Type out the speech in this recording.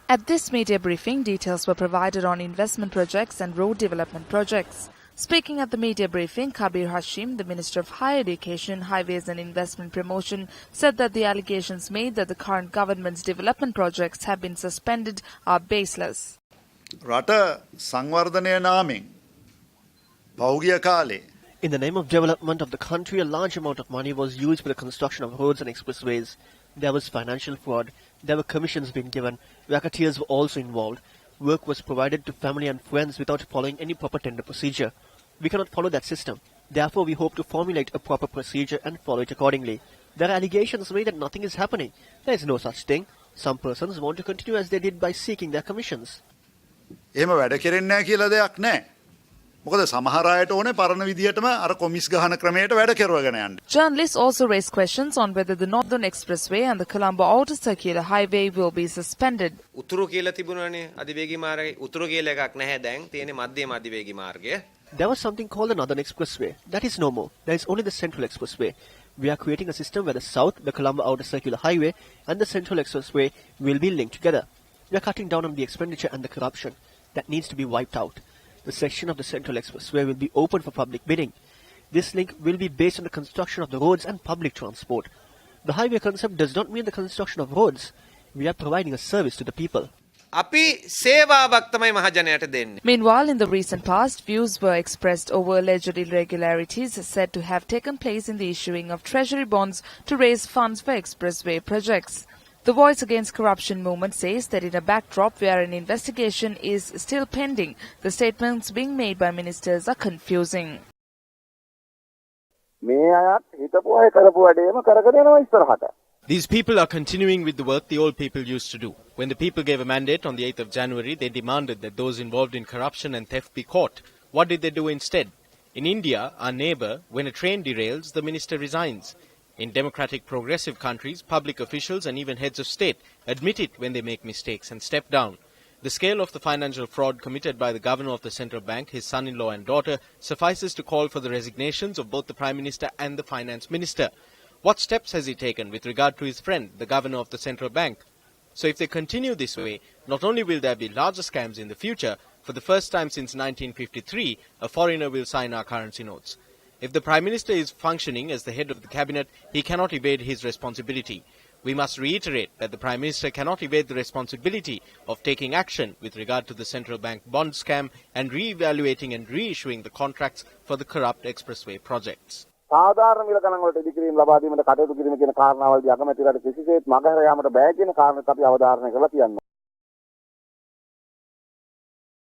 At this media briefing, details were provided on investment projects and road development projects. Speaking at the media briefing, Kabir Hashim, the Minister of Higher Education, Highways and Investment Promotion, said that the allegations made that the current government's development projects have been suspended are baseless. රට සංවර්ධනය නාමෙන් පෞගිය කාලේ In the name of development of the country, a large amount of money was used for the construction of roads and expressways. There was financial fraud. There were commissions being given. Racketeers were also involved. Work was provided to family and friends without following any proper tender procedure. We cannot follow that system. Therefore, we hope to formulate a proper procedure and follow it accordingly. There are allegations made that nothing is happening. There is no such thing. Some persons want to continue as they did by seeking their commissions. එහෙම වැඩ කෙරෙන්නේ නැහැ කියලා දෙයක් නැහැ. මොකද සමහර අයට ඕනේ පරණ විදියටම අර කොමිස් ගහන ක්‍රමයට වැඩ කෙරවගෙන යන්න. Journalists also raised questions on whether the Northern Expressway and the Colombo Outer Circular Highway will be suspended. උතුරු කියලා තිබුණානේ අධිවේගී මාර්ගය උතුරු කියලා එකක් නැහැ දැන් තියෙන්නේ මධ්‍යම අධිවේගී මාර්ගය. There was something called the Northern Expressway. That is no more. There is only the Central Expressway. We are creating a system where the South, the Colombo Outer Circular Highway and the Central Expressway will be linked together. We are cutting down on the expenditure and the corruption. That needs to be wiped out. The section of the Central Expressway will be open for public bidding. This link will be based on the construction of the roads and public transport. The highway concept does not mean the construction of roads. We are providing a service to the people. අපි සේවාවක් තමයි මහජනයාට දෙන්නේ. Meanwhile, in the recent past, views were expressed over alleged irregularities said to have taken place in the issuing of treasury bonds to raise funds for expressway projects. The Voice Against Corruption movement says that in a backdrop where an investigation is still pending, the statements being made by ministers are confusing. These people are continuing with the work the old people used to do. When the people gave a mandate on the 8th of January, they demanded that those involved in corruption and theft be caught. What did they do instead? In India, our neighbor, when a train derails, the minister resigns. In democratic progressive countries, public officials and even heads of state admit it when they make mistakes and step down. The scale of the financial fraud committed by the governor of the central bank, his son-in-law and daughter, suffices to call for the resignations of both the Prime Minister and the Finance Minister. What steps has he taken with regard to his friend, the governor of the central bank? So if they continue this way, not only will there be larger scams in the future, for the first time since 1953, a foreigner will sign our currency notes. If the Prime Minister is functioning as the head of the cabinet, he cannot evade his responsibility. We must reiterate that the Prime Minister cannot evade the responsibility of taking action with regard to the central bank bond scam and re-evaluating and reissuing the contracts for the corrupt expressway projects. සාධාරණ මිල ගණන් වලට ඉදිකිරීම ලබා දීමට කටයුතු කිරීම කියන කාරණාවලදී අගමැතිවරට කිසිසේත් මගහැර යාමට බෑ කියන කාරණේත් අපි අවධාරණය කරලා තියන්න.